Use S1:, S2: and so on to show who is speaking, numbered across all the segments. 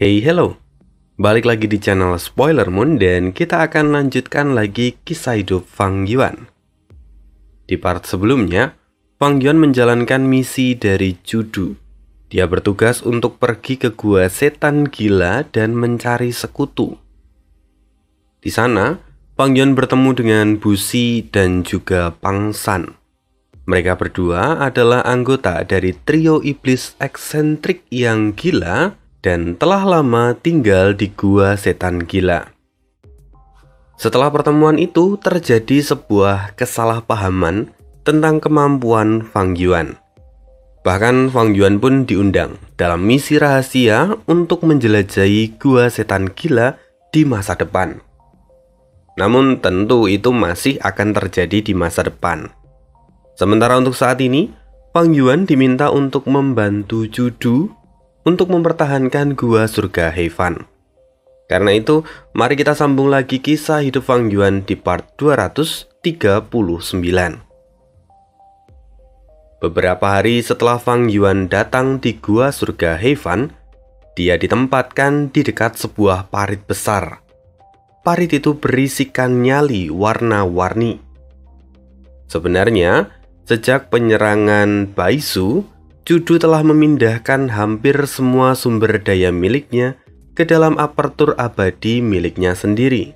S1: Hey hello, balik lagi di channel Spoiler Moon dan kita akan lanjutkan lagi kisah hidup Fang Yuan. Di part sebelumnya, Fang Yuan menjalankan misi dari Judu. Dia bertugas untuk pergi ke gua setan gila dan mencari sekutu. Di sana, Fang Yuan bertemu dengan Bu Xi dan juga Pang San. Mereka berdua adalah anggota dari trio iblis eksentrik yang gila dan telah lama tinggal di gua setan gila. Setelah pertemuan itu terjadi sebuah kesalahpahaman tentang kemampuan Fang Yuan. Bahkan Fang Yuan pun diundang dalam misi rahasia untuk menjelajahi gua setan gila di masa depan. Namun tentu itu masih akan terjadi di masa depan. Sementara untuk saat ini, Fang Yuan diminta untuk membantu Judu untuk mempertahankan gua surga Heifan. Karena itu, mari kita sambung lagi kisah hidup Fang Yuan di part 239. Beberapa hari setelah Fang Yuan datang di gua surga Heifan, dia ditempatkan di dekat sebuah parit besar. Parit itu berisikan nyali warna-warni. Sebenarnya, sejak penyerangan Baisu, Judu telah memindahkan hampir semua sumber daya miliknya ke dalam apertur abadi miliknya sendiri.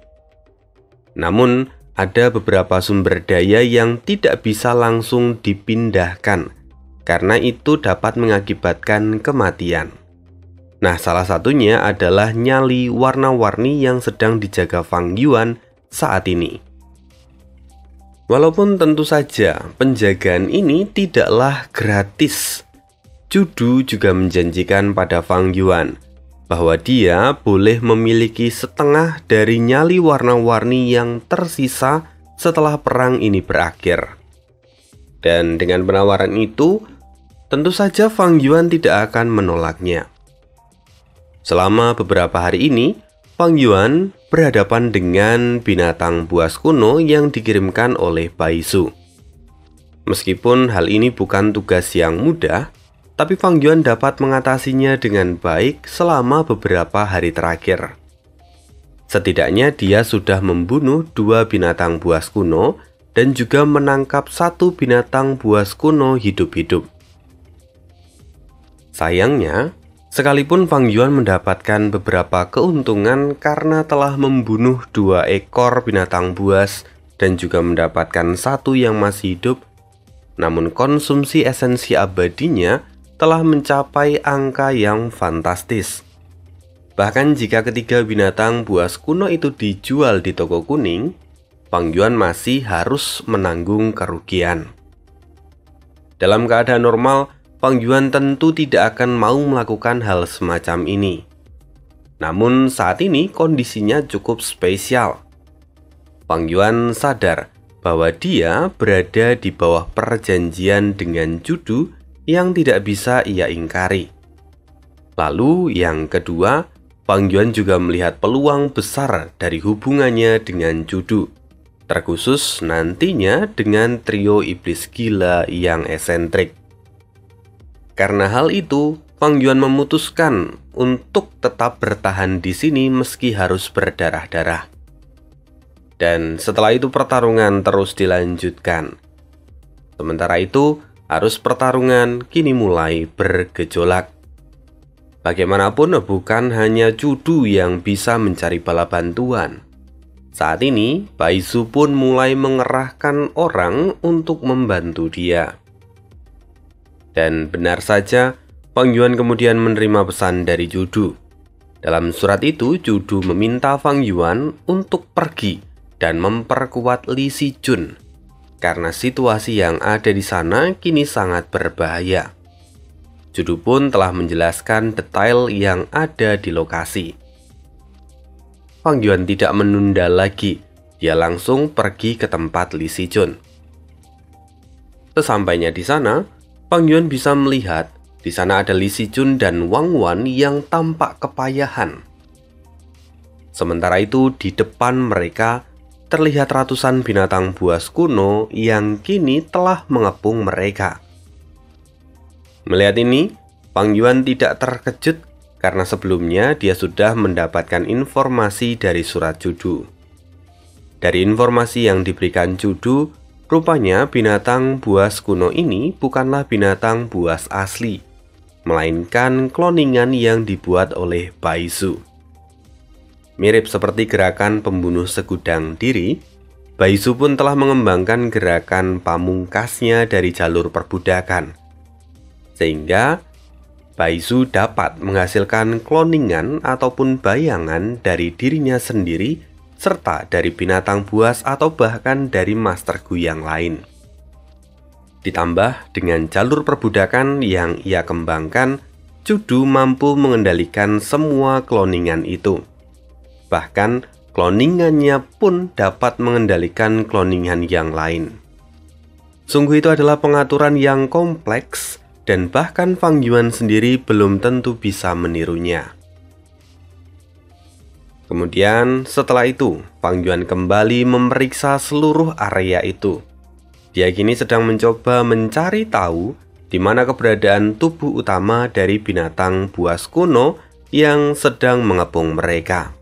S1: Namun, ada beberapa sumber daya yang tidak bisa langsung dipindahkan, karena itu dapat mengakibatkan kematian. Nah, salah satunya adalah nyali warna-warni yang sedang dijaga Fang Yuan saat ini. Walaupun tentu saja penjagaan ini tidaklah gratis, Judu juga menjanjikan pada Fang Yuan bahwa dia boleh memiliki setengah dari nyali warna-warni yang tersisa setelah perang ini berakhir. Dan dengan penawaran itu, tentu saja Fang Yuan tidak akan menolaknya. Selama beberapa hari ini, Fang Yuan berhadapan dengan binatang buas kuno yang dikirimkan oleh Baisu. Meskipun hal ini bukan tugas yang mudah, tapi Fang Yuan dapat mengatasinya dengan baik selama beberapa hari terakhir. Setidaknya dia sudah membunuh 2 binatang buas kuno dan juga menangkap 1 binatang buas kuno hidup-hidup. Sayangnya, sekalipun Fang Yuan mendapatkan beberapa keuntungan karena telah membunuh 2 ekor binatang buas dan juga mendapatkan 1 yang masih hidup, namun konsumsi esensi abadinya telah mencapai angka yang fantastis. Bahkan jika ketiga binatang buas kuno itu dijual di toko kuning, Fang Yuan masih harus menanggung kerugian. Dalam keadaan normal, Fang Yuan tentu tidak akan mau melakukan hal semacam ini. Namun saat ini kondisinya cukup spesial. Fang Yuan sadar bahwa dia berada di bawah perjanjian dengan Judu yang tidak bisa ia ingkari. Lalu yang kedua, Fang Yuan juga melihat peluang besar dari hubungannya dengan Judu, terkhusus nantinya dengan trio iblis gila yang esentrik. Karena hal itu, Fang Yuan memutuskan untuk tetap bertahan di sini meski harus berdarah-darah. Dan setelah itu pertarungan terus dilanjutkan. Sementara itu, arus pertarungan kini mulai bergejolak. Bagaimanapun bukan hanya Judu yang bisa mencari bala bantuan. Saat ini, Baisu pun mulai mengerahkan orang untuk membantu dia. Dan benar saja, Fang Yuan kemudian menerima pesan dari Judu. Dalam surat itu, Judu meminta Fang Yuan untuk pergi dan memperkuat Li Sijun, karena situasi yang ada di sana kini sangat berbahaya. Judu pun telah menjelaskan detail yang ada di lokasi. Fang Yuan tidak menunda lagi, dia langsung pergi ke tempat Li Sijun. Sesampainya di sana, Fang Yuan bisa melihat di sana ada Li Sijun dan Wang Wan yang tampak kepayahan. Sementara itu di depan mereka terlihat ratusan binatang buas kuno yang kini telah mengepung mereka. Melihat ini, Fang Yuan tidak terkejut karena sebelumnya dia sudah mendapatkan informasi dari surat Judu. Dari informasi yang diberikan Judu, rupanya binatang buas kuno ini bukanlah binatang buas asli, melainkan kloningan yang dibuat oleh Baizu. Mirip seperti gerakan pembunuh segudang diri, Baizu pun telah mengembangkan gerakan pamungkasnya dari jalur perbudakan, sehingga Baizu dapat menghasilkan kloningan ataupun bayangan dari dirinya sendiri, serta dari binatang buas atau bahkan dari Master Gu yang lain. Ditambah dengan jalur perbudakan yang ia kembangkan, Judu mampu mengendalikan semua kloningan itu. Bahkan, kloningannya pun dapat mengendalikan kloningan yang lain. Sungguh itu adalah pengaturan yang kompleks, dan bahkan Fang Yuan sendiri belum tentu bisa menirunya. Kemudian setelah itu, Fang Yuan kembali memeriksa seluruh area itu. Dia kini sedang mencoba mencari tahu di mana keberadaan tubuh utama dari binatang buas kuno yang sedang mengepung mereka.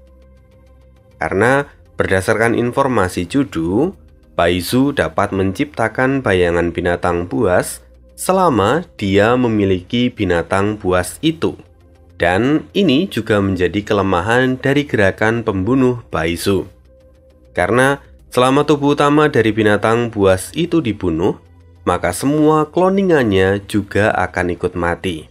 S1: Karena berdasarkan informasi Judu, Baizu dapat menciptakan bayangan binatang buas selama dia memiliki binatang buas itu. Dan ini juga menjadi kelemahan dari gerakan pembunuh Baizu. Karena selama tubuh utama dari binatang buas itu dibunuh, maka semua kloningannya juga akan ikut mati.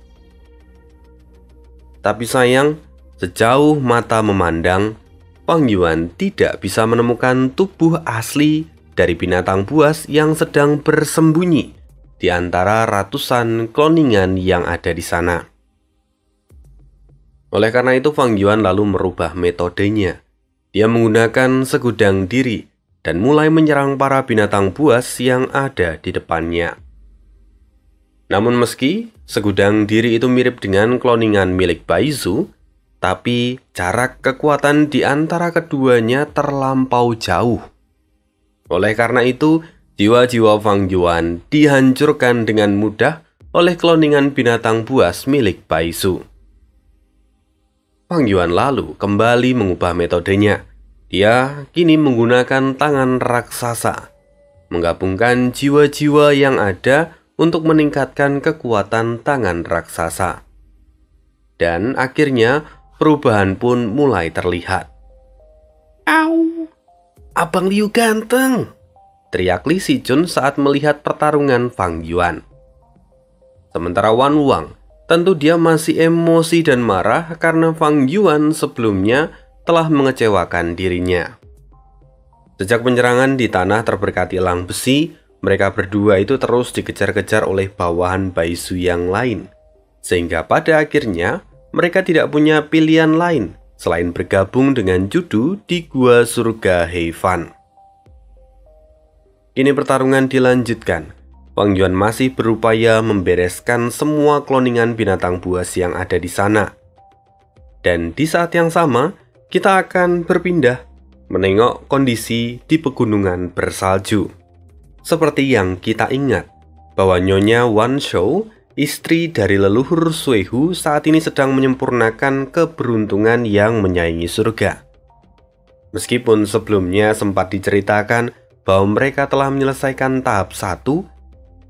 S1: Tapi sayang, sejauh mata memandang, Fang Yuan tidak bisa menemukan tubuh asli dari binatang buas yang sedang bersembunyi di antara ratusan kloningan yang ada di sana. Oleh karena itu, Fang Yuan lalu merubah metodenya. Dia menggunakan segudang diri dan mulai menyerang para binatang buas yang ada di depannya. Namun meski segudang diri itu mirip dengan kloningan milik Baizu, tapi jarak kekuatan di antara keduanya terlampau jauh. Oleh karena itu, jiwa-jiwa Fang Yuan dihancurkan dengan mudah oleh kloningan binatang buas milik Baizu. Fang Yuan lalu kembali mengubah metodenya. Dia kini menggunakan tangan raksasa, menggabungkan jiwa-jiwa yang ada untuk meningkatkan kekuatan tangan raksasa. Dan akhirnya perubahan pun mulai terlihat. "Au! Abang Liu ganteng!" teriak Li Sijun saat melihat pertarungan Fang Yuan. Sementara Wan Wang, tentu dia masih emosi dan marah karena Fang Yuan sebelumnya telah mengecewakan dirinya. Sejak penyerangan di tanah terberkati elang besi, mereka berdua itu terus dikejar-kejar oleh bawahan Baizu yang lain, sehingga pada akhirnya mereka tidak punya pilihan lain selain bergabung dengan Judu di Gua Surga Heifan. Kini pertarungan dilanjutkan. Fang Yuan masih berupaya membereskan semua kloningan binatang buas yang ada di sana. Dan di saat yang sama, kita akan berpindah menengok kondisi di pegunungan bersalju. Seperti yang kita ingat, bahwa Nyonya Wan Shou, istri dari leluhur Suehu, saat ini sedang menyempurnakan keberuntungan yang menyaingi surga. Meskipun sebelumnya sempat diceritakan bahwa mereka telah menyelesaikan tahap 1,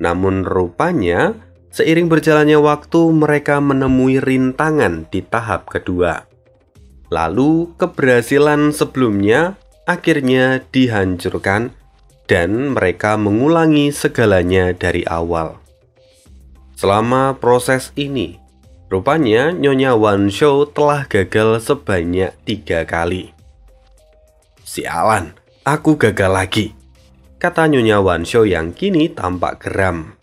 S1: namun rupanya seiring berjalannya waktu mereka menemui rintangan di tahap kedua. Lalu keberhasilan sebelumnya akhirnya dihancurkan dan mereka mengulangi segalanya dari awal. Selama proses ini, rupanya Nyonya Wan Shou telah gagal sebanyak 3 kali. "Sialan, aku gagal lagi," kata Nyonya Wan Shou yang kini tampak geram.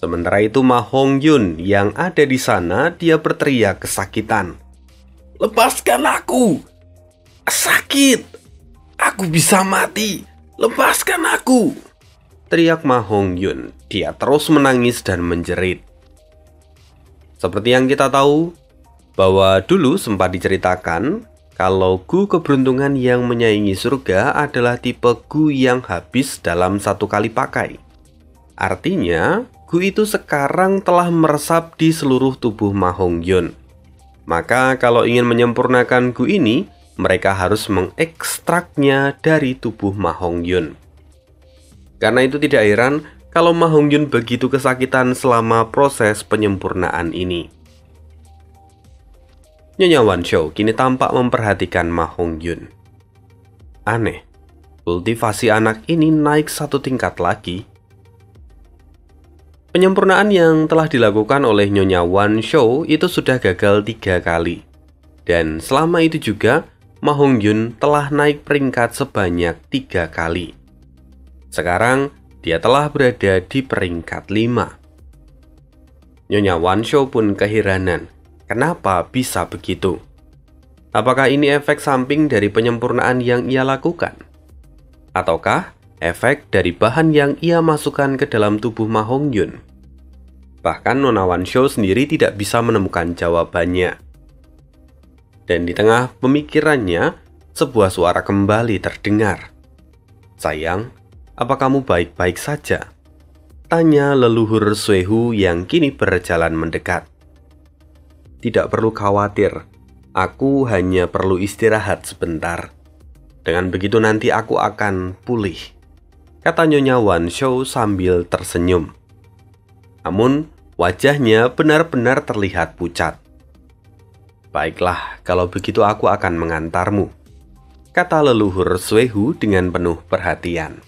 S1: Sementara itu Ma Hongyun yang ada di sana, dia berteriak kesakitan. "Lepaskan aku! Sakit! Aku bisa mati! Lepaskan aku!" teriak Ma Hongyun. Dia terus menangis dan menjerit. Seperti yang kita tahu, bahwa dulu sempat diceritakan kalau Gu keberuntungan yang menyaingi surga adalah tipe Gu yang habis dalam 1 kali pakai. Artinya, Gu itu sekarang telah meresap di seluruh tubuh Ma Hongyun. Maka kalau ingin menyempurnakan gu ini, mereka harus mengekstraknya dari tubuh Ma Hongyun. Karena itu tidak heran kalau Ma Hongyun begitu kesakitan selama proses penyempurnaan ini. Nyonya Wanshou kini tampak memperhatikan Ma Hongyun. Aneh, kultivasi anak ini naik satu tingkat lagi. Penyempurnaan yang telah dilakukan oleh Nyonya Wanshou itu sudah gagal 3 kali. Dan selama itu juga, Ma Hongyun telah naik peringkat sebanyak 3 kali. Sekarang, dia telah berada di peringkat 5. Nyonya Wanshou pun keheranan, kenapa bisa begitu? Apakah ini efek samping dari penyempurnaan yang ia lakukan? Ataukah efek dari bahan yang ia masukkan ke dalam tubuh Ma Hongyun? Bahkan Nona Wanshou sendiri tidak bisa menemukan jawabannya. Dan di tengah pemikirannya, sebuah suara kembali terdengar. "Sayang, apa kamu baik-baik saja?" tanya leluhur Suehu yang kini berjalan mendekat. "Tidak perlu khawatir, aku hanya perlu istirahat sebentar. Dengan begitu nanti aku akan pulih," kata Nyonya Wanshou sambil tersenyum. Namun, wajahnya benar-benar terlihat pucat. "Baiklah, kalau begitu aku akan mengantarmu," kata leluhur Suehu dengan penuh perhatian.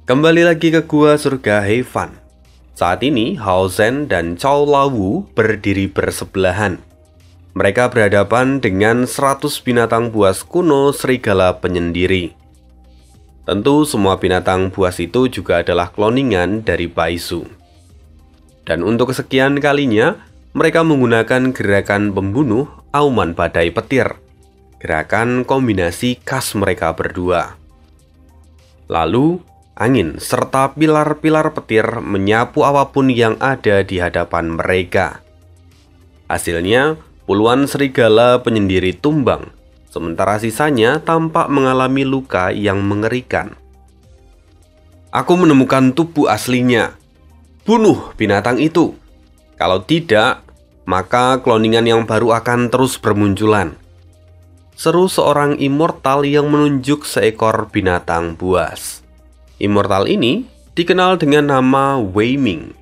S1: Kembali lagi ke gua surga Heifan. Saat ini, Hao Zhen dan Cao Lawu berdiri bersebelahan. Mereka berhadapan dengan 100 binatang buas kuno serigala penyendiri. Tentu semua binatang buas itu juga adalah kloningan dari Baizu. Dan untuk kesekian kalinya, mereka menggunakan gerakan pembunuh auman badai petir. Gerakan kombinasi khas mereka berdua. Lalu, angin serta pilar-pilar petir menyapu apapun yang ada di hadapan mereka. Hasilnya, puluhan serigala penyendiri tumbang, sementara sisanya tampak mengalami luka yang mengerikan. "Aku menemukan tubuh aslinya. Bunuh binatang itu. Kalau tidak, maka kloningan yang baru akan terus bermunculan," seru seorang immortal yang menunjuk seekor binatang buas. Immortal ini dikenal dengan nama Wei Ming.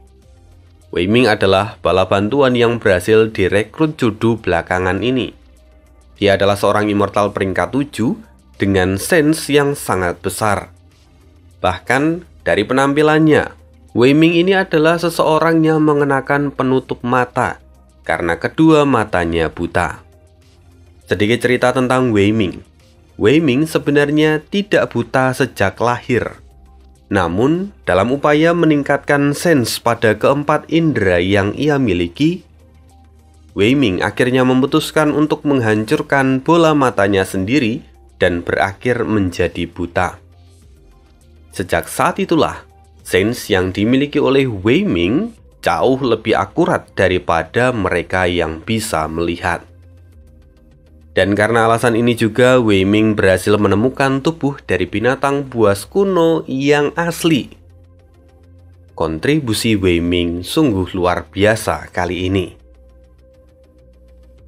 S1: Wei Ming adalah bala bantuan yang berhasil direkrut Judu belakangan ini. Dia adalah seorang immortal peringkat 7 dengan sense yang sangat besar. Bahkan dari penampilannya, Wei Ming ini adalah seseorang yang mengenakan penutup mata karena kedua matanya buta. Sedikit cerita tentang Wei Ming. Wei Ming sebenarnya tidak buta sejak lahir. Namun, dalam upaya meningkatkan sense pada keempat indera yang ia miliki, Wei Ming akhirnya memutuskan untuk menghancurkan bola matanya sendiri dan berakhir menjadi buta. Sejak saat itulah, sense yang dimiliki oleh Wei Ming jauh lebih akurat daripada mereka yang bisa melihat. Dan karena alasan ini juga, Wei Ming berhasil menemukan tubuh dari binatang buas kuno yang asli. Kontribusi Wei Ming sungguh luar biasa kali ini.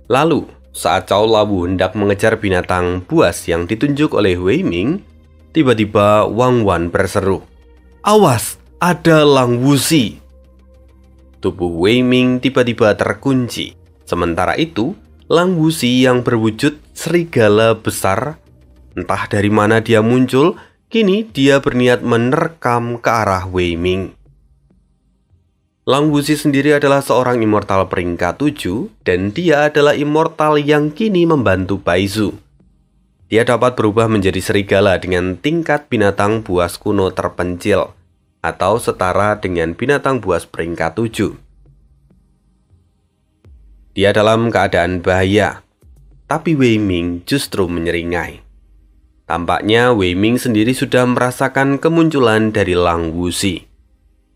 S1: Lalu, saat Cao Lawu hendak mengejar binatang buas yang ditunjuk oleh Wei Ming, tiba-tiba Wang Wan berseru, "Awas, ada Lang Wuxi!" Tubuh Wei Ming tiba-tiba terkunci. Sementara itu, Lang Wuxi yang berwujud serigala besar, entah dari mana dia muncul, kini dia berniat menerkam ke arah Wei Ming. Lang Wuxi sendiri adalah seorang immortal peringkat 7 dan dia adalah immortal yang kini membantu Baizu. Dia dapat berubah menjadi serigala dengan tingkat binatang buas kuno terpencil atau setara dengan binatang buas peringkat 7. Dia dalam keadaan bahaya, tapi Wei Ming justru menyeringai. Tampaknya Wei Ming sendiri sudah merasakan kemunculan dari Lang Wuxi.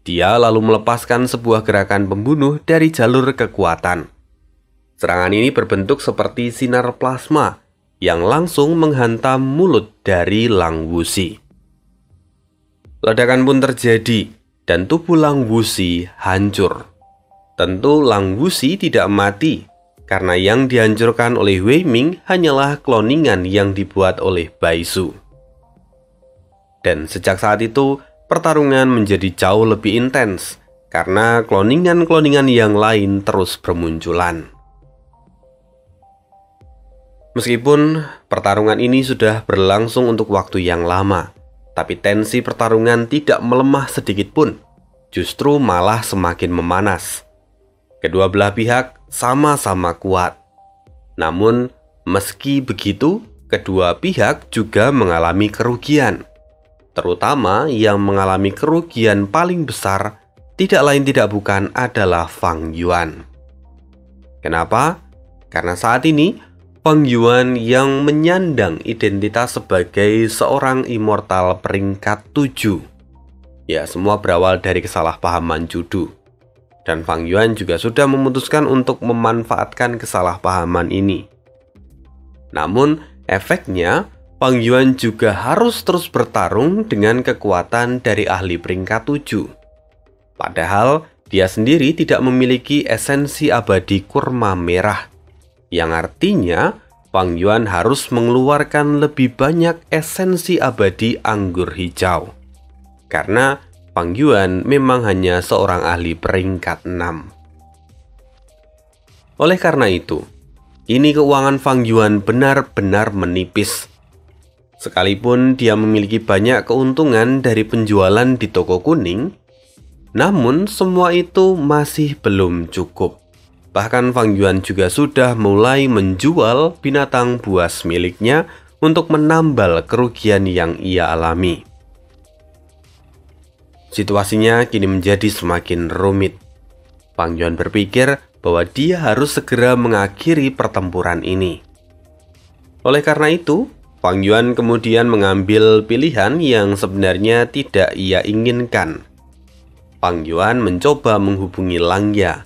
S1: Dia lalu melepaskan sebuah gerakan pembunuh dari jalur kekuatan. Serangan ini berbentuk seperti sinar plasma yang langsung menghantam mulut dari Lang Wuxi. Ledakan pun terjadi dan tubuh Lang Wuxi hancur. Tentu Lang Wuxi tidak mati, karena yang dihancurkan oleh Wei Ming hanyalah kloningan yang dibuat oleh Bai Su. Dan sejak saat itu, pertarungan menjadi jauh lebih intens, karena kloningan-kloningan yang lain terus bermunculan. Meskipun pertarungan ini sudah berlangsung untuk waktu yang lama, tapi tensi pertarungan tidak melemah sedikit pun, justru malah semakin memanas. Kedua belah pihak sama-sama kuat. Namun, meski begitu, kedua pihak juga mengalami kerugian. Terutama yang mengalami kerugian paling besar tidak lain tidak bukan adalah Fang Yuan. Kenapa? Karena saat ini Fang Yuan yang menyandang identitas sebagai seorang immortal peringkat 7. Ya, semua berawal dari kesalahpahaman Judu. Dan Fang Yuan juga sudah memutuskan untuk memanfaatkan kesalahpahaman ini. Namun, efeknya Fang Yuan juga harus terus bertarung dengan kekuatan dari ahli peringkat 7. Padahal, dia sendiri tidak memiliki esensi abadi kurma merah, yang artinya Fang Yuan harus mengeluarkan lebih banyak esensi abadi anggur hijau. Karena Fang Yuan memang hanya seorang ahli peringkat 6. Oleh karena itu, kini keuangan Fang Yuan benar-benar menipis. Sekalipun dia memiliki banyak keuntungan dari penjualan di toko kuning, namun semua itu masih belum cukup. Bahkan Fang Yuan juga sudah mulai menjual binatang buas miliknya untuk menambal kerugian yang ia alami. Situasinya kini menjadi semakin rumit. Fang Yuan berpikir bahwa dia harus segera mengakhiri pertempuran ini. Oleh karena itu, Fang Yuan kemudian mengambil pilihan yang sebenarnya tidak ia inginkan. Fang Yuan mencoba menghubungi Lang Ya.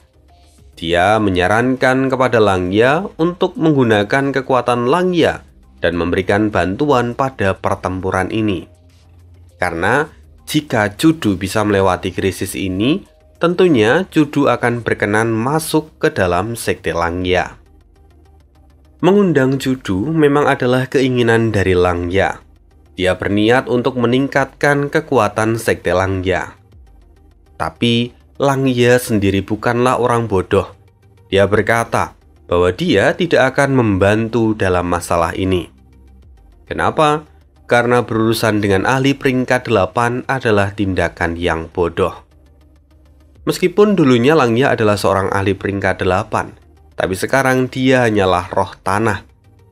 S1: Dia menyarankan kepada Lang Ya untuk menggunakan kekuatan Lang Ya dan memberikan bantuan pada pertempuran ini. Karena jika Judu bisa melewati krisis ini, tentunya Judu akan berkenan masuk ke dalam sekte Lang Ya. Mengundang Judu memang adalah keinginan dari Lang Ya. Dia berniat untuk meningkatkan kekuatan sekte Lang Ya. Tapi Lang Ya sendiri bukanlah orang bodoh. Dia berkata bahwa dia tidak akan membantu dalam masalah ini. Kenapa? Karena berurusan dengan ahli peringkat 8 adalah tindakan yang bodoh. Meskipun dulunya Lang Ya adalah seorang ahli peringkat 8, tapi sekarang dia hanyalah roh tanah,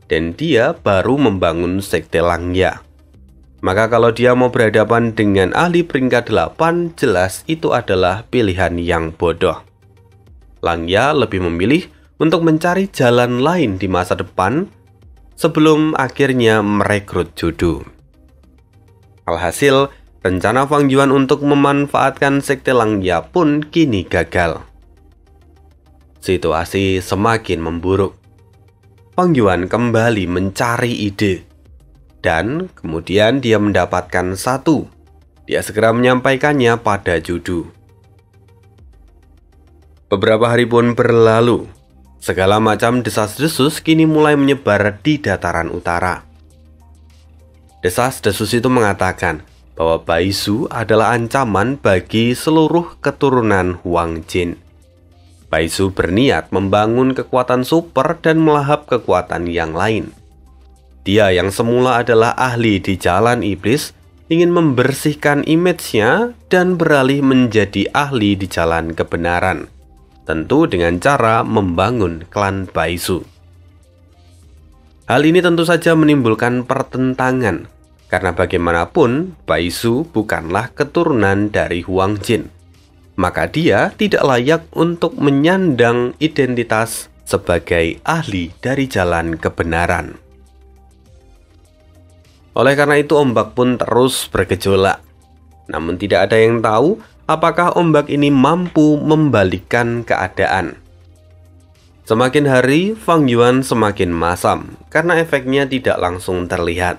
S1: dan dia baru membangun sekte Lang Ya. Maka kalau dia mau berhadapan dengan ahli peringkat 8, jelas itu adalah pilihan yang bodoh. Lang Ya lebih memilih untuk mencari jalan lain di masa depan, sebelum akhirnya merekrut Judu. Alhasil, rencana Fang Yuan untuk memanfaatkan sekte Lang Ya pun kini gagal. Situasi semakin memburuk. Fang Yuan kembali mencari ide. Dan kemudian dia mendapatkan satu. Dia segera menyampaikannya pada Judu. Beberapa hari pun berlalu. Segala macam desas-desus kini mulai menyebar di dataran utara. Desas-desus itu mengatakan bahwa Bai Su adalah ancaman bagi seluruh keturunan Huang Jin. Bai Su berniat membangun kekuatan super dan melahap kekuatan yang lain. Dia yang semula adalah ahli di jalan iblis ingin membersihkan image-nya dan beralih menjadi ahli di jalan kebenaran. Tentu dengan cara membangun klan Bai Su. Hal ini tentu saja menimbulkan pertentangan, karena bagaimanapun Bai Su bukanlah keturunan dari Huang Jin. Maka dia tidak layak untuk menyandang identitas sebagai ahli dari jalan kebenaran. Oleh karena itu ombak pun terus bergejolak. Namun tidak ada yang tahu apakah ombak ini mampu membalikkan keadaan. Semakin hari, Fang Yuan semakin masam karena efeknya tidak langsung terlihat.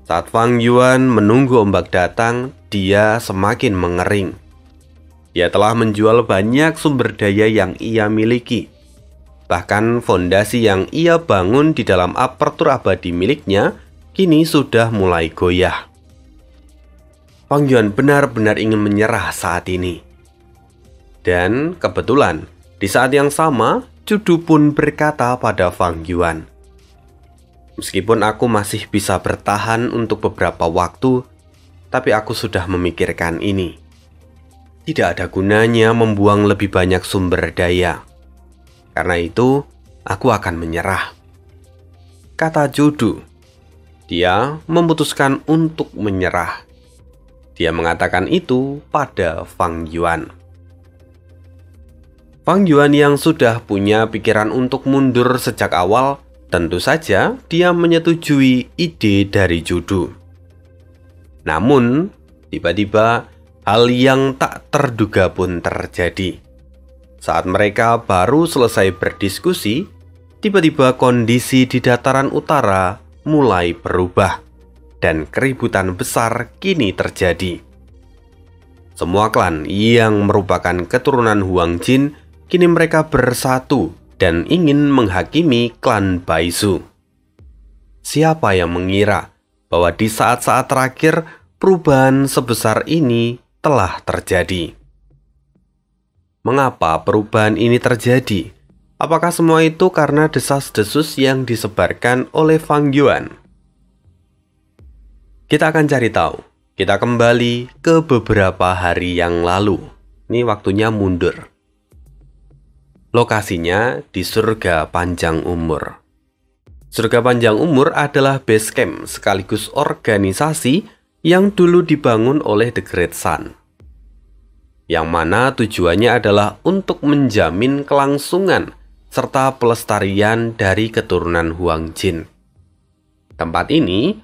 S1: Saat Fang Yuan menunggu ombak datang, dia semakin mengering. Dia telah menjual banyak sumber daya yang ia miliki. Bahkan fondasi yang ia bangun di dalam apertur abadi miliknya kini sudah mulai goyah. Fang Yuan benar-benar ingin menyerah saat ini. Dan kebetulan, di saat yang sama, Judu pun berkata pada Fang Yuan, "Meskipun aku masih bisa bertahan untuk beberapa waktu, tapi aku sudah memikirkan ini. Tidak ada gunanya membuang lebih banyak sumber daya. Karena itu, aku akan menyerah," kata Judu. Dia memutuskan untuk menyerah. Dia mengatakan itu pada Fang Yuan. Fang Yuan yang sudah punya pikiran untuk mundur sejak awal, tentu saja dia menyetujui ide dari Judu. Namun, tiba-tiba hal yang tak terduga pun terjadi. Saat mereka baru selesai berdiskusi, tiba-tiba kondisi di dataran utara mulai berubah. Dan keributan besar kini terjadi. Semua klan yang merupakan keturunan Huang Jin kini mereka bersatu dan ingin menghakimi klan Baizu. Siapa yang mengira bahwa di saat-saat terakhir perubahan sebesar ini telah terjadi? Mengapa perubahan ini terjadi? Apakah semua itu karena desas-desus yang disebarkan oleh Fang Yuan? Kita akan cari tahu. Kita kembali ke beberapa hari yang lalu. Ini waktunya mundur. Lokasinya di Surga Panjang Umur. Surga Panjang Umur adalah base camp sekaligus organisasi yang dulu dibangun oleh The Great Sun. Yang mana tujuannya adalah untuk menjamin kelangsungan serta pelestarian dari keturunan Huang Jin. Tempat ini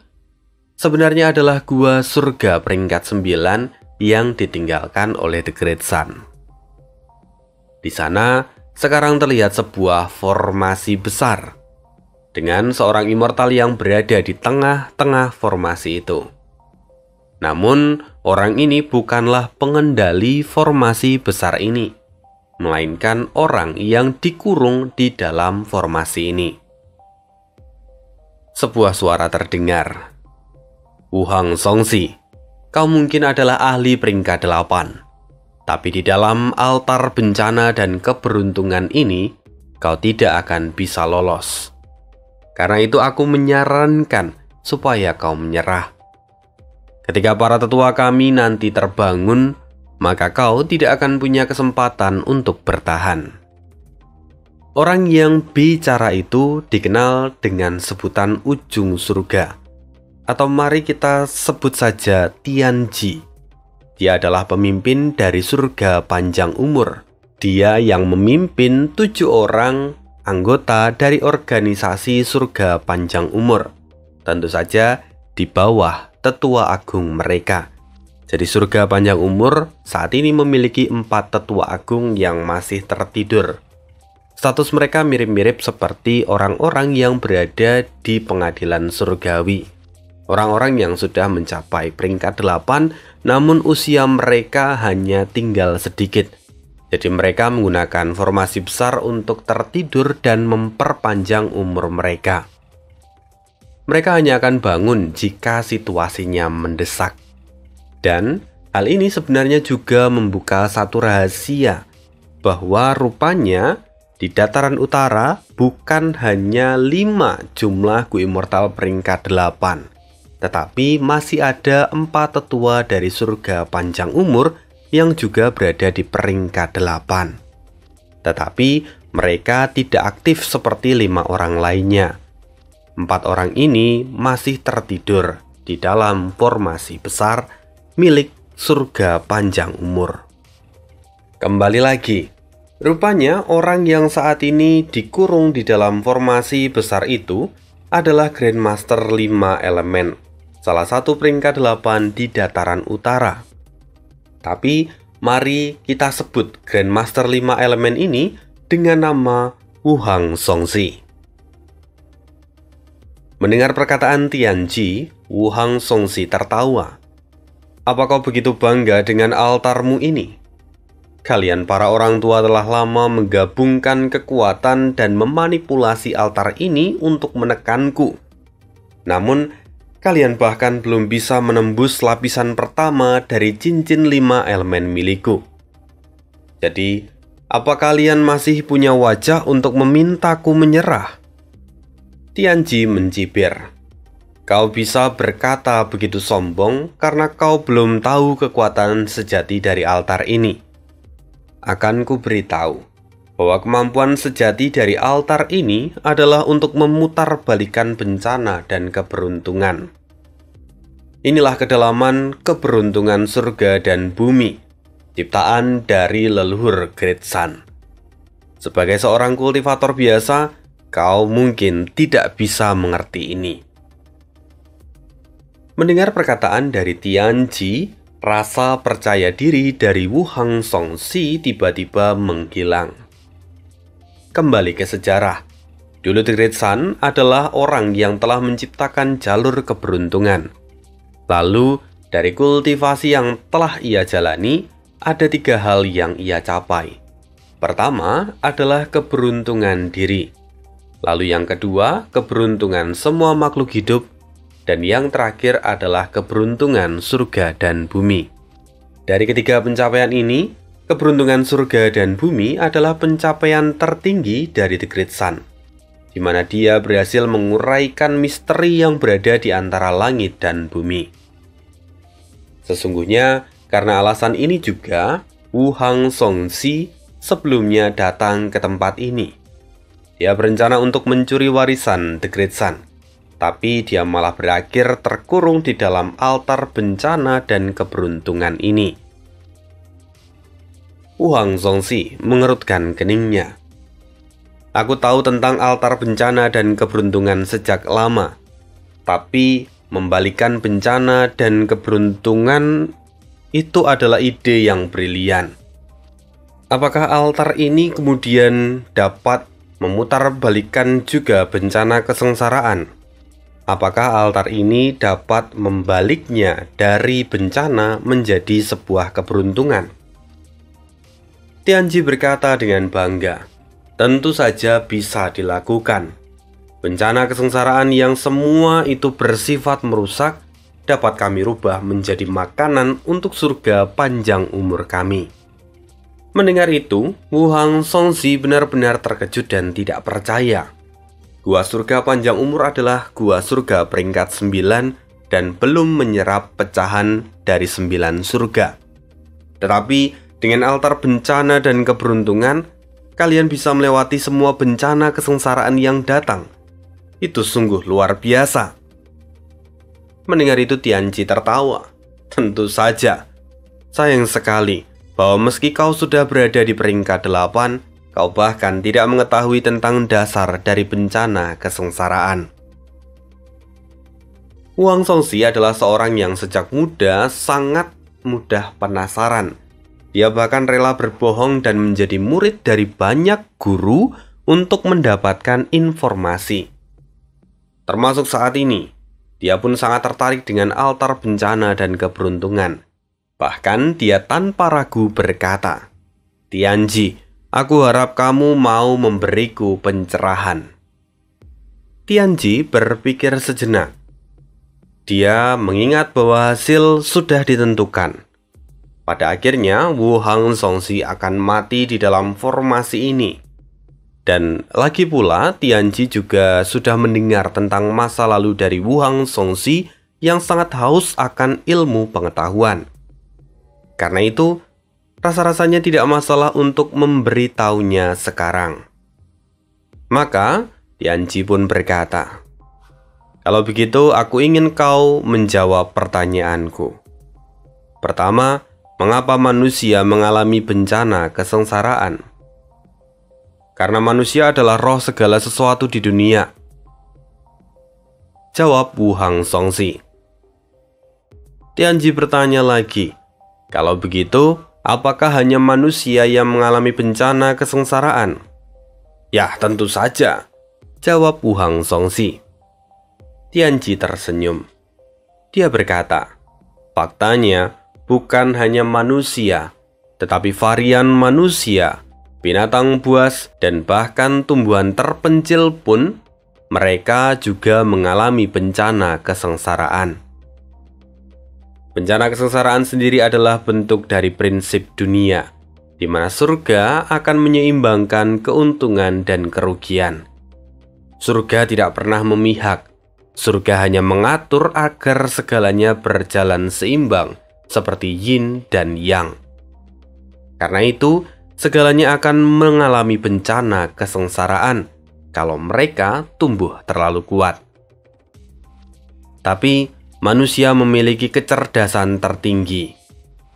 S1: sebenarnya adalah gua surga peringkat 9 yang ditinggalkan oleh The Great Sun. Di sana sekarang terlihat sebuah formasi besar dengan seorang immortal yang berada di tengah-tengah formasi itu. Namun, orang ini bukanlah pengendali formasi besar ini, melainkan orang yang dikurung di dalam formasi ini. Sebuah suara terdengar. "Wuhang Songxi, kau mungkin adalah ahli peringkat 8. Tapi di dalam altar bencana dan keberuntungan ini, kau tidak akan bisa lolos. Karena itu aku menyarankan supaya kau menyerah. Ketika para tetua kami nanti terbangun, maka kau tidak akan punya kesempatan untuk bertahan." Orang yang bicara itu dikenal dengan sebutan ujung surga. Atau mari kita sebut saja Tianji. Dia adalah pemimpin dari Surga Panjang Umur. Dia yang memimpin 7 orang anggota dari organisasi Surga Panjang Umur. Tentu saja di bawah tetua agung mereka. Jadi Surga Panjang Umur saat ini memiliki 4 tetua agung yang masih tertidur. Status mereka mirip-mirip seperti orang-orang yang berada di pengadilan surgawi. Orang-orang yang sudah mencapai peringkat 8, namun usia mereka hanya tinggal sedikit. Jadi mereka menggunakan formasi besar untuk tertidur dan memperpanjang umur mereka. Mereka hanya akan bangun jika situasinya mendesak. Dan hal ini sebenarnya juga membuka satu rahasia, bahwa rupanya di dataran utara bukan hanya 5 jumlah Gu Immortal peringkat 8. Tetapi masih ada 4 tetua dari Surga Panjang Umur yang juga berada di peringkat 8. Tetapi mereka tidak aktif seperti 5 orang lainnya. 4 orang ini masih tertidur di dalam formasi besar milik Surga Panjang Umur. Kembali lagi, rupanya orang yang saat ini dikurung di dalam formasi besar itu adalah Grandmaster 5 elemen. Salah satu peringkat 8 di dataran utara. Tapi mari kita sebut Grandmaster 5 elemen ini dengan nama Wuhang Songxi. Mendengar perkataan Tianji, Wuhang Songxi tertawa. "Apa kau begitu bangga dengan altarmu ini?" Kalian para orang tua telah lama menggabungkan kekuatan dan memanipulasi altar ini untuk menekanku. Namun, kalian bahkan belum bisa menembus lapisan pertama dari cincin 5 elemen milikku. Jadi, apa kalian masih punya wajah untuk memintaku menyerah? Tianji mencibir. Kau bisa berkata begitu sombong karena kau belum tahu kekuatan sejati dari altar ini. Akan kuberitahu bahwa kemampuan sejati dari altar ini adalah untuk memutarbalikkan bencana dan keberuntungan. Inilah kedalaman keberuntungan surga dan bumi, ciptaan dari leluhur Great Sun. Sebagai seorang kultivator biasa, kau mungkin tidak bisa mengerti ini. Mendengar perkataan dari Tianji, rasa percaya diri dari Wu Hang Songxi tiba-tiba menghilang. Kembali ke sejarah. Dulu The Great Sun adalah orang yang telah menciptakan jalur keberuntungan. Lalu, dari kultivasi yang telah ia jalani, ada 3 hal yang ia capai. Pertama adalah keberuntungan diri. Lalu yang kedua, keberuntungan semua makhluk hidup. Dan yang terakhir adalah keberuntungan surga dan bumi. Dari ketiga pencapaian ini, keberuntungan surga dan bumi adalah pencapaian tertinggi dari The Great Sun, di mana dia berhasil menguraikan misteri yang berada di antara langit dan bumi. Sesungguhnya, karena alasan ini juga, Wu Hang Songxi sebelumnya datang ke tempat ini. Dia berencana untuk mencuri warisan The Great Sun, tapi dia malah berakhir terkurung di dalam altar bencana dan keberuntungan ini. Wu Hang Songxi mengerutkan keningnya. Aku tahu tentang altar bencana dan keberuntungan sejak lama, tapi membalikan bencana dan keberuntungan itu adalah ide yang brilian. Apakah altar ini kemudian dapat memutarbalikkan juga bencana kesengsaraan? Apakah altar ini dapat membaliknya dari bencana menjadi sebuah keberuntungan? Tianji berkata dengan bangga, tentu saja bisa dilakukan. Bencana kesengsaraan yang semua itu bersifat merusak dapat kami rubah menjadi makanan untuk surga panjang umur kami. Mendengar itu, Wu Hang Songxi benar-benar terkejut dan tidak percaya. Gua surga panjang umur adalah gua surga peringkat 9 dan belum menyerap pecahan dari 9 surga. Tetapi dengan altar bencana dan keberuntungan, kalian bisa melewati semua bencana kesengsaraan yang datang. Itu sungguh luar biasa. Mendengar itu Tianji tertawa. Tentu saja. Sayang sekali bahwa meski kau sudah berada di peringkat 8, kau bahkan tidak mengetahui tentang dasar dari bencana kesengsaraan. Wu Hang Songxi adalah seorang yang sejak muda sangat mudah penasaran. Dia bahkan rela berbohong dan menjadi murid dari banyak guru untuk mendapatkan informasi. Termasuk saat ini, dia pun sangat tertarik dengan altar bencana dan keberuntungan. Bahkan dia tanpa ragu berkata, Tianji, aku harap kamu mau memberiku pencerahan. Tianji berpikir sejenak. Dia mengingat bahwa hasil sudah ditentukan. Pada akhirnya, Wu Hang Songxi akan mati di dalam formasi ini. Dan lagi pula, Tianji juga sudah mendengar tentang masa lalu dari Wu Hang Songxi yang sangat haus akan ilmu pengetahuan. Karena itu, rasa-rasanya tidak masalah untuk memberitahunya sekarang. Maka, Tianji pun berkata, kalau begitu aku ingin kau menjawab pertanyaanku. Pertama, mengapa manusia mengalami bencana kesengsaraan? Karena manusia adalah roh segala sesuatu di dunia. Jawab Wu Hang Songxi. Tianji bertanya lagi, kalau begitu, apakah hanya manusia yang mengalami bencana kesengsaraan? Ya, tentu saja, jawab Wu Hang Songxi. Tianji tersenyum. Dia berkata, faktanya bukan hanya manusia, Tetapi varian manusia, binatang buas, dan bahkan tumbuhan terpencil pun, mereka juga mengalami bencana kesengsaraan. Bencana kesengsaraan sendiri adalah bentuk dari prinsip dunia, di mana surga akan menyeimbangkan keuntungan dan kerugian. Surga tidak pernah memihak. Surga hanya mengatur agar segalanya berjalan seimbang, seperti yin dan yang. Karena itu, segalanya akan mengalami bencana kesengsaraan kalau mereka tumbuh terlalu kuat. Tapi, manusia memiliki kecerdasan tertinggi.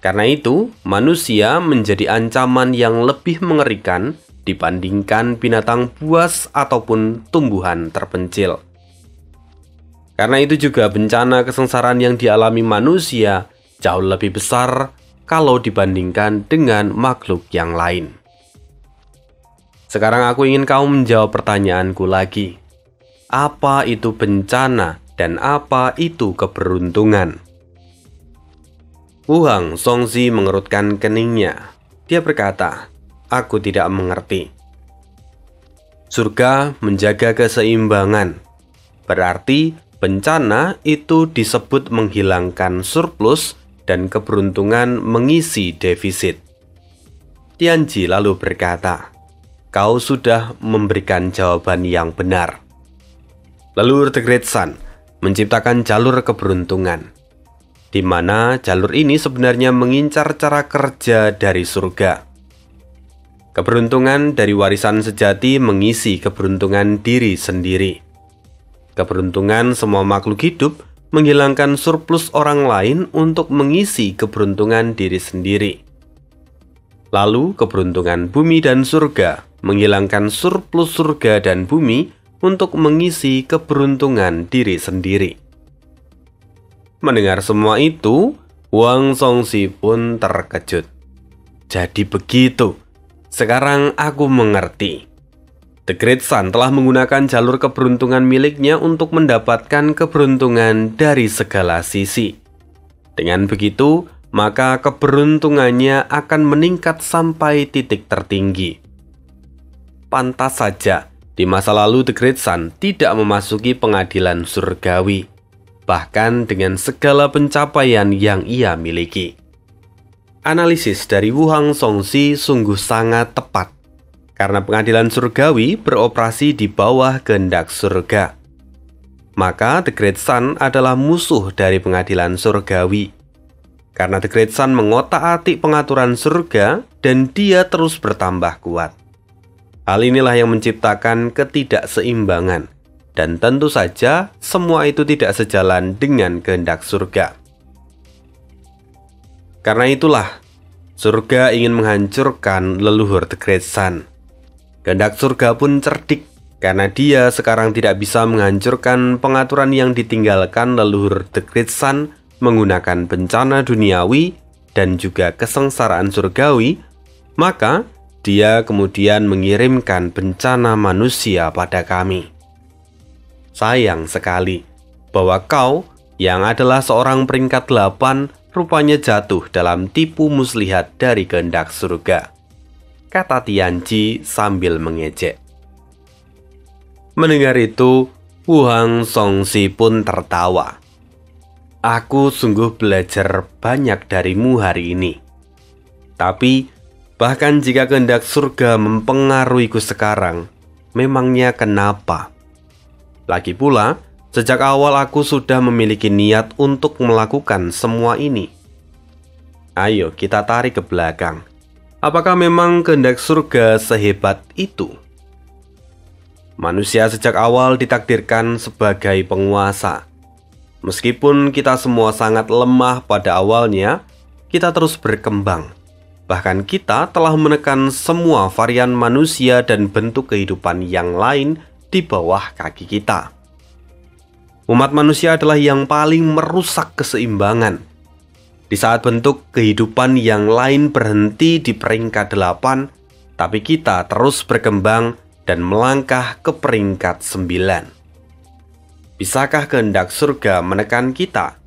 S1: Karena itu, manusia menjadi ancaman yang lebih mengerikan dibandingkan binatang buas ataupun tumbuhan terpencil. Karena itu juga bencana kesengsaraan yang dialami manusia jauh lebih besar kalau dibandingkan dengan makhluk yang lain. Sekarang aku ingin kau menjawab pertanyaanku lagi. Apa itu bencana dan apa itu keberuntungan? Wuhang Songzi mengerutkan keningnya. Dia berkata, "Aku tidak mengerti." Surga menjaga keseimbangan. Berarti bencana itu disebut menghilangkan surplus dan keberuntungan mengisi defisit. Tianji lalu berkata, "Kau sudah memberikan jawaban yang benar." Lalu The Great Sun menciptakan jalur keberuntungan, di mana jalur ini sebenarnya mengincar cara kerja dari surga. Keberuntungan dari warisan sejati mengisi keberuntungan diri sendiri. Keberuntungan semua makhluk hidup menghilangkan surplus orang lain untuk mengisi keberuntungan diri sendiri. Lalu keberuntungan bumi dan surga menghilangkan surplus surga dan bumi untuk mengisi keberuntungan diri sendiri. Mendengar semua itu, Wang Songzi pun terkejut. Jadi begitu. Sekarang aku mengerti. The Great Sun telah menggunakan jalur keberuntungan miliknya untuk mendapatkan keberuntungan dari segala sisi. Dengan begitu, maka keberuntungannya akan meningkat sampai titik tertinggi. Pantas saja, di masa lalu The Great Sun tidak memasuki pengadilan surgawi, bahkan dengan segala pencapaian yang ia miliki. Analisis dari Wuhang Songzi sungguh sangat tepat, karena pengadilan surgawi beroperasi di bawah kehendak surga. Maka The Great Sun adalah musuh dari pengadilan surgawi. Karena The Great Sun mengotak-atik pengaturan surga dan dia terus bertambah kuat. Hal inilah yang menciptakan ketidakseimbangan. Dan tentu saja semua itu tidak sejalan dengan kehendak surga. Karena itulah, surga ingin menghancurkan leluhur The Great Sun. Kehendak surga pun cerdik, karena dia sekarang tidak bisa menghancurkan pengaturan yang ditinggalkan leluhur The Great Sun menggunakan bencana duniawi dan juga kesengsaraan surgawi, maka dia kemudian mengirimkan bencana manusia pada kami. Sayang sekali bahwa kau yang adalah seorang peringkat 8 rupanya jatuh dalam tipu muslihat dari kehendak surga, kata Tianji sambil mengejek. Mendengar itu, Wuhang Songzi pun tertawa. Aku sungguh belajar banyak darimu hari ini. Tapi, bahkan jika kehendak surga mempengaruhiku sekarang, memangnya kenapa? Lagi pula, sejak awal aku sudah memiliki niat untuk melakukan semua ini. Ayo kita tarik ke belakang. Apakah memang kehendak surga sehebat itu? Manusia sejak awal ditakdirkan sebagai penguasa. Meskipun kita semua sangat lemah pada awalnya, kita terus berkembang. Bahkan kita telah menekan semua varian manusia dan bentuk kehidupan yang lain di bawah kaki kita. Umat manusia adalah yang paling merusak keseimbangan. Di saat bentuk kehidupan yang lain berhenti di peringkat 8, tapi kita terus berkembang dan melangkah ke peringkat 9. Bisakah kehendak surga menekan kita?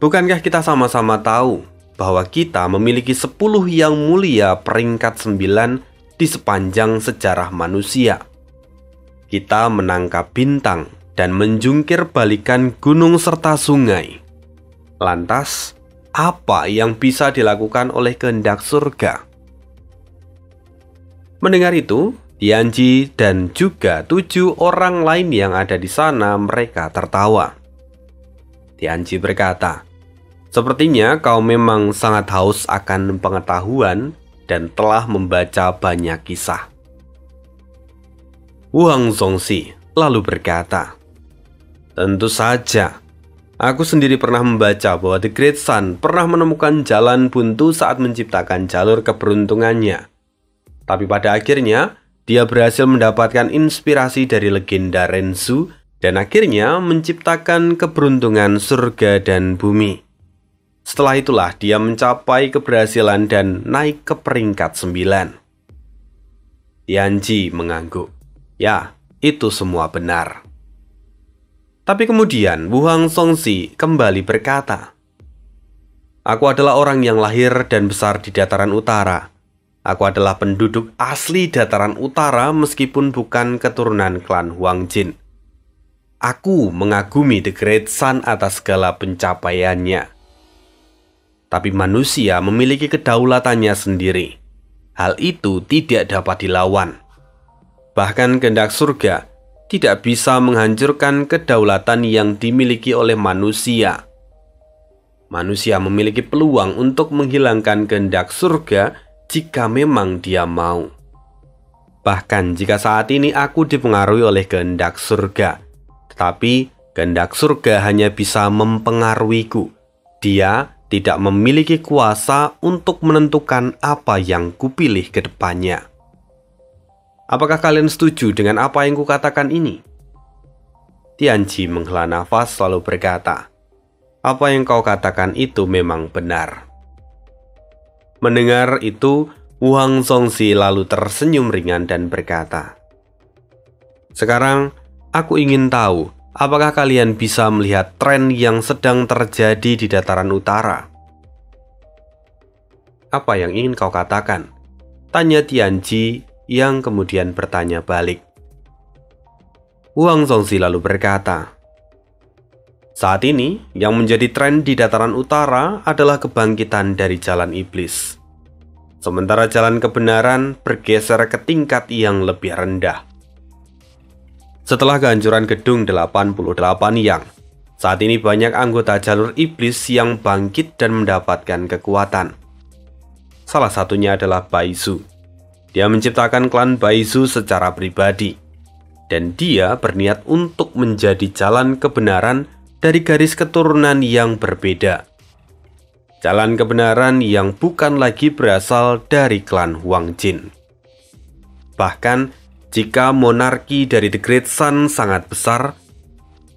S1: Bukankah kita sama-sama tahu bahwa kita memiliki 10 yang mulia peringkat 9 di sepanjang sejarah manusia. Kita menangkap bintang dan menjungkir balikan gunung serta sungai. Lantas, apa yang bisa dilakukan oleh kehendak surga? Mendengar itu, Tianji dan juga 7 orang lain yang ada di sana mereka tertawa. Tianji berkata, "Sepertinya kau memang sangat haus akan pengetahuan dan telah membaca banyak kisah." Wang Zongxi lalu berkata, "Tentu saja. Aku sendiri pernah membaca bahwa The Great Sun pernah menemukan jalan buntu saat menciptakan jalur keberuntungannya. Tapi pada akhirnya, dia berhasil mendapatkan inspirasi dari legenda Renzu dan akhirnya menciptakan keberuntungan surga dan bumi. Setelah itulah dia mencapai keberhasilan dan naik ke peringkat 9. Tianji mengangguk. Ya, itu semua benar. Tapi kemudian Wang Zongxi kembali berkata, "Aku adalah orang yang lahir dan besar di dataran utara. Aku adalah penduduk asli dataran utara meskipun bukan keturunan klan Huang Jin. Aku mengagumi The Great Sun atas segala pencapaiannya. Tapi manusia memiliki kedaulatannya sendiri. Hal itu tidak dapat dilawan. Bahkan kehendak surga tidak bisa menghancurkan kedaulatan yang dimiliki oleh manusia. Manusia memiliki peluang untuk menghilangkan kehendak surga jika memang dia mau. Bahkan jika saat ini aku dipengaruhi oleh kehendak surga, tetapi kehendak surga hanya bisa mempengaruhiku. Dia tidak memiliki kuasa untuk menentukan apa yang kupilih ke depannya. Apakah kalian setuju dengan apa yang kukatakan ini?" Tianji menghela nafas lalu berkata, "Apa yang kau katakan itu memang benar." Mendengar itu, Wang Zongxi lalu tersenyum ringan dan berkata, "Sekarang, aku ingin tahu, apakah kalian bisa melihat tren yang sedang terjadi di dataran utara?" "Apa yang ingin kau katakan?" tanya Tianji yang kemudian bertanya balik. Wang Zongxi lalu berkata, "Saat ini, yang menjadi tren di dataran utara adalah kebangkitan dari jalan iblis. Sementara jalan kebenaran bergeser ke tingkat yang lebih rendah. Setelah kehancuran gedung 88 Yang, saat ini banyak anggota jalur iblis yang bangkit dan mendapatkan kekuatan. Salah satunya adalah Baizu. Dia menciptakan klan Baizu secara pribadi, dan dia berniat untuk menjadi jalan kebenaran dari garis keturunan yang berbeda. Jalan kebenaran yang bukan lagi berasal dari klan Huang Jin. Bahkan, jika monarki dari The Great Sun sangat besar,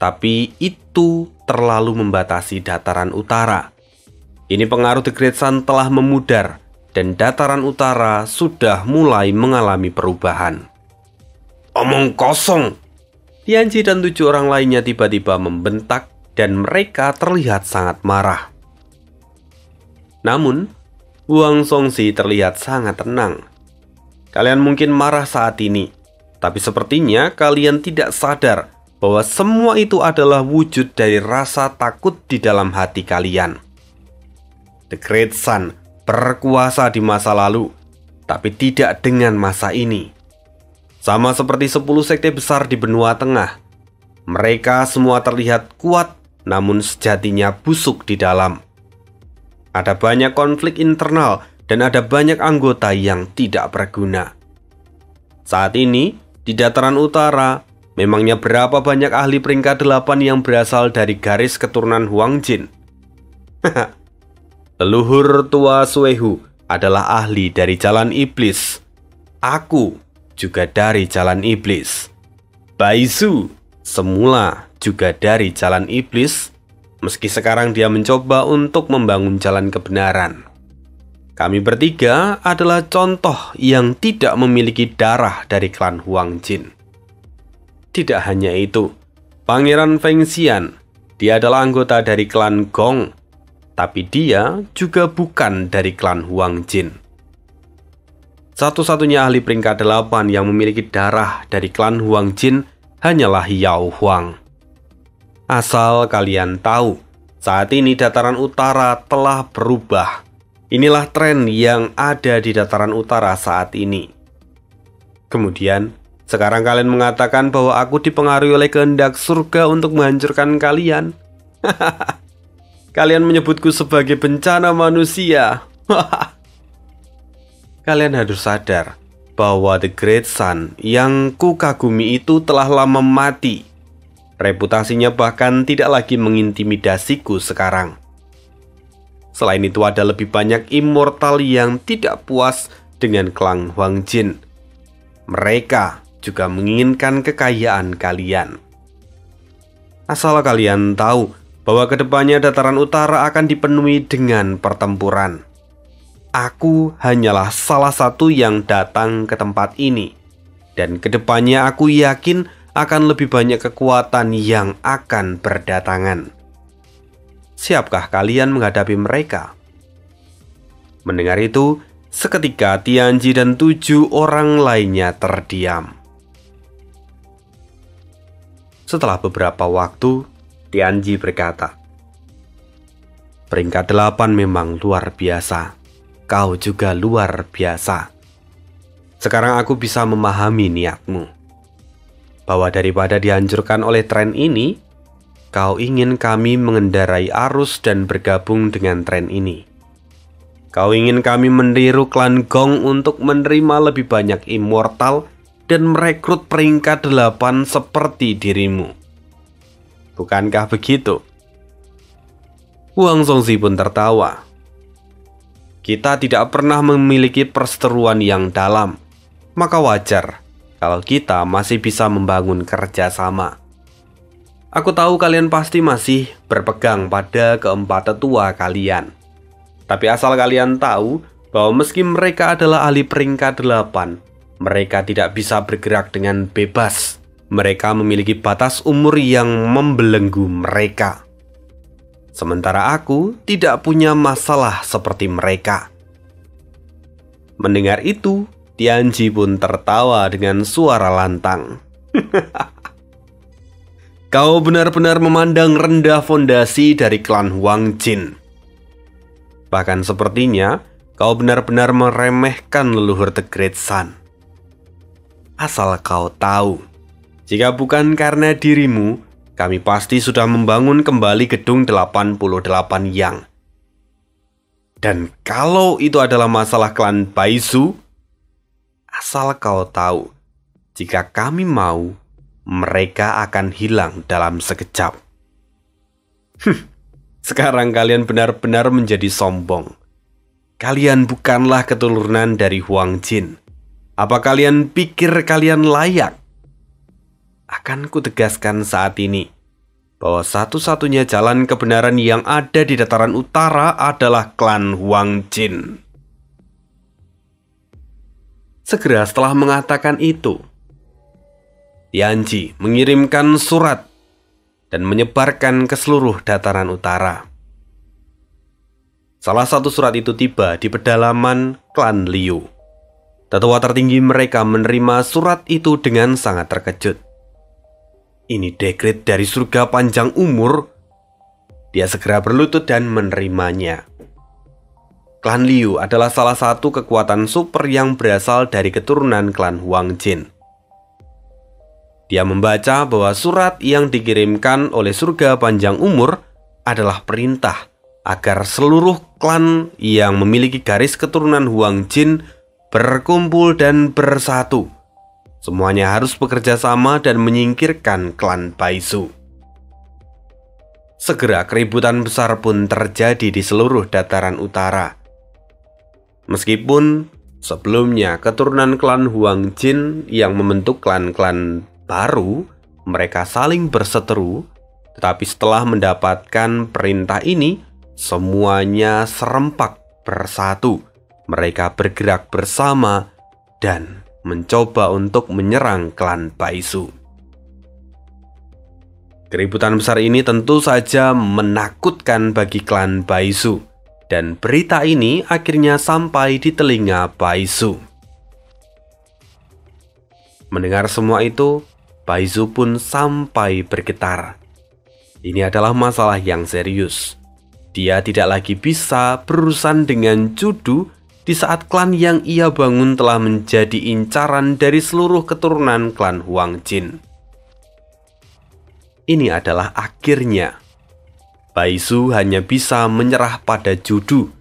S1: tapi itu terlalu membatasi dataran utara. Ini pengaruh The Great Sun telah memudar, dan dataran utara sudah mulai mengalami perubahan." "Omong kosong!" Tianji dan 7 orang lainnya tiba-tiba membentak dan mereka terlihat sangat marah. Namun, Wang Zongxi terlihat sangat tenang. "Kalian mungkin marah saat ini, tapi sepertinya kalian tidak sadar bahwa semua itu adalah wujud dari rasa takut di dalam hati kalian. The Great Sun berkuasa di masa lalu, tapi tidak dengan masa ini. Sama seperti 10 sekte besar di benua tengah. Mereka semua terlihat kuat, namun sejatinya busuk di dalam. Ada banyak konflik internal dan ada banyak anggota yang tidak berguna. Saat ini, di dataran utara, memangnya berapa banyak ahli peringkat 8 yang berasal dari garis keturunan Huang Jin? Leluhur tua Suehu adalah ahli dari jalan iblis. Aku juga dari jalan iblis. Baizu semula juga dari jalan iblis, meski sekarang dia mencoba untuk membangun jalan kebenaran. Kami bertiga adalah contoh yang tidak memiliki darah dari klan Huang Jin. Tidak hanya itu, Pangeran Feng Xian, dia adalah anggota dari klan Gong. tapi dia juga bukan dari klan Huang Jin. Satu-satunya ahli peringkat 8 yang memiliki darah dari klan Huang Jin hanyalah Yao Huang. Asal kalian tahu, saat ini dataran utara telah berubah. Inilah tren yang ada di dataran utara saat ini. Kemudian, sekarang kalian mengatakan bahwa aku dipengaruhi oleh kehendak surga untuk menghancurkan kalian. Kalian menyebutku sebagai bencana manusia. Kalian harus sadar bahwa The Great Sun yang kukagumi itu telah lama mati. Reputasinya bahkan tidak lagi mengintimidasiku sekarang. Selain itu ada lebih banyak immortal yang tidak puas dengan klan Huang Jin. Mereka juga menginginkan kekayaan kalian. Asal kalian tahu bahwa kedepannya dataran utara akan dipenuhi dengan pertempuran. Aku hanyalah salah satu yang datang ke tempat ini, dan kedepannya aku yakin akan lebih banyak kekuatan yang akan berdatangan. Siapkah kalian menghadapi mereka? Mendengar itu, seketika Tianji dan 7 orang lainnya terdiam. Setelah beberapa waktu, Tianji berkata, "Peringkat 8 memang luar biasa. Kau juga luar biasa. Sekarang aku bisa memahami niatmu. Bahwa daripada dihancurkan oleh tren ini, kau ingin kami mengendarai arus dan bergabung dengan tren ini. Kau ingin kami meniru klan Gong untuk menerima lebih banyak immortal dan merekrut peringkat 8 seperti dirimu. Bukankah begitu?" Huang Zongzi pun tertawa. "Kita tidak pernah memiliki perseteruan yang dalam, maka wajar kalau kita masih bisa membangun kerjasama. Aku tahu kalian pasti masih berpegang pada keempat tetua kalian. Tapi asal kalian tahu bahwa meski mereka adalah ahli peringkat 8, mereka tidak bisa bergerak dengan bebas. Mereka memiliki batas umur yang membelenggu mereka. Sementara aku tidak punya masalah seperti mereka." Mendengar itu, Tianji pun tertawa dengan suara lantang. "Kau benar-benar memandang rendah fondasi dari klan Huang Jin. Bahkan sepertinya kau benar-benar meremehkan leluhur The Great Sun. Asal kau tahu, jika bukan karena dirimu, kami pasti sudah membangun kembali gedung 88 Yang. Dan kalau itu adalah masalah klan Baisu, asal kau tahu, jika kami mau, mereka akan hilang dalam sekejap." Sekarang kalian benar-benar menjadi sombong. Kalian bukanlah keturunan dari Huang Jin. Apa kalian pikir kalian layak? Akan kutegaskan saat ini bahwa satu-satunya jalan kebenaran yang ada di dataran utara adalah klan Huang Jin. Segera setelah mengatakan itu, Tianji mengirimkan surat dan menyebarkan ke seluruh dataran utara. Salah satu surat itu tiba di pedalaman klan Liu. Tetua tertinggi mereka menerima surat itu dengan sangat terkejut. Ini dekret dari surga panjang umur. Dia segera berlutut dan menerimanya. Klan Liu adalah salah satu kekuatan super yang berasal dari keturunan klan Huang Jin. Dia membaca bahwa surat yang dikirimkan oleh surga panjang umur adalah perintah agar seluruh klan yang memiliki garis keturunan Huang Jin berkumpul dan bersatu. Semuanya harus bekerja sama dan menyingkirkan klan Baisu. Segera keributan besar pun terjadi di seluruh dataran utara. Meskipun sebelumnya keturunan klan Huang Jin yang membentuk klan-klan baru, mereka saling berseteru, tetapi setelah mendapatkan perintah ini, semuanya serempak bersatu. Mereka bergerak bersama dan mencoba untuk menyerang klan Baisu. Keributan besar ini tentu saja menakutkan bagi klan Baizu, dan berita ini akhirnya sampai di telinga Baizu. Mendengar semua itu, Baizu pun sampai bergetar. Ini adalah masalah yang serius. Dia tidak lagi bisa berurusan dengan Judu di saat klan yang ia bangun telah menjadi incaran dari seluruh keturunan klan Huang Jin. Ini adalah akhirnya. Baizu hanya bisa menyerah pada Judu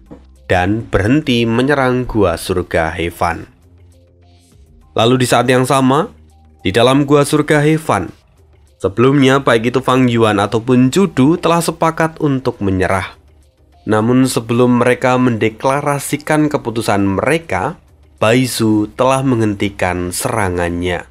S1: dan berhenti menyerang Gua Surga He-Fan. Lalu di saat yang sama, di dalam Gua Surga He-Fan, sebelumnya baik itu Fang Yuan ataupun Judu telah sepakat untuk menyerah. Namun sebelum mereka mendeklarasikan keputusan mereka, Baizu telah menghentikan serangannya.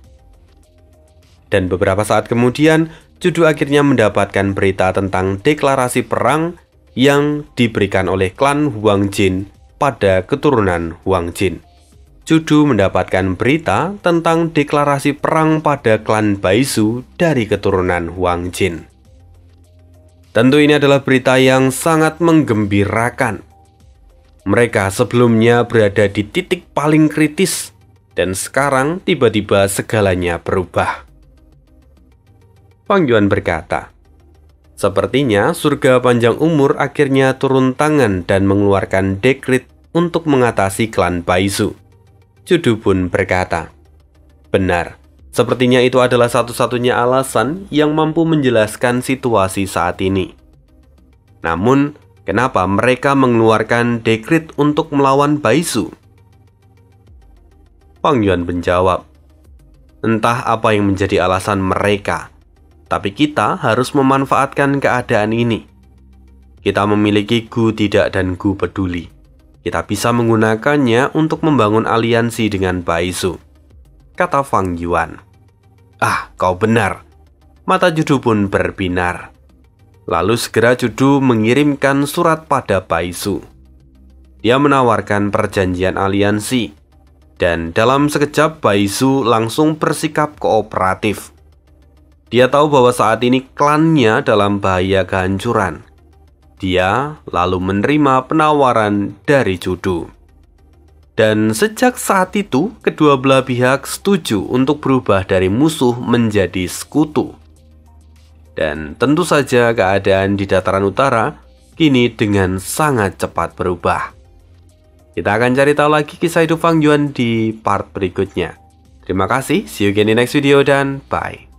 S1: Dan beberapa saat kemudian, Judu akhirnya mendapatkan berita tentang deklarasi perang yang diberikan oleh klan Huang Jin pada keturunan Huang Jin. Judu mendapatkan berita tentang deklarasi perang pada klan Baizu dari keturunan Huang Jin. Tentu ini adalah berita yang sangat menggembirakan. Mereka sebelumnya berada di titik paling kritis, dan sekarang tiba-tiba segalanya berubah. Fang Yuan berkata, "Sepertinya surga panjang umur akhirnya turun tangan dan mengeluarkan dekret untuk mengatasi klan Baizu." Judu pun berkata, "Benar, sepertinya itu adalah satu-satunya alasan yang mampu menjelaskan situasi saat ini. Namun, kenapa mereka mengeluarkan dekret untuk melawan Baizu?" Fang Yuan menjawab, "Entah apa yang menjadi alasan mereka, tapi kita harus memanfaatkan keadaan ini. Kita memiliki Gu Tidak dan Gu Peduli. Kita bisa menggunakannya untuk membangun aliansi dengan Baizu," kata Fang Yuan. "Ah, kau benar." Mata Judu pun berbinar. Lalu segera Judu mengirimkan surat pada Baizu. Dia menawarkan perjanjian aliansi, dan dalam sekejap Baizu langsung bersikap kooperatif. Dia tahu bahwa saat ini klannya dalam bahaya kehancuran. Dia lalu menerima penawaran dari Judu. Dan sejak saat itu, kedua belah pihak setuju untuk berubah dari musuh menjadi sekutu. Dan tentu saja keadaan di dataran utara kini dengan sangat cepat berubah. Kita akan cari tahu lagi kisah hidup Fang Yuan di part berikutnya. Terima kasih, see you again in the next video dan bye.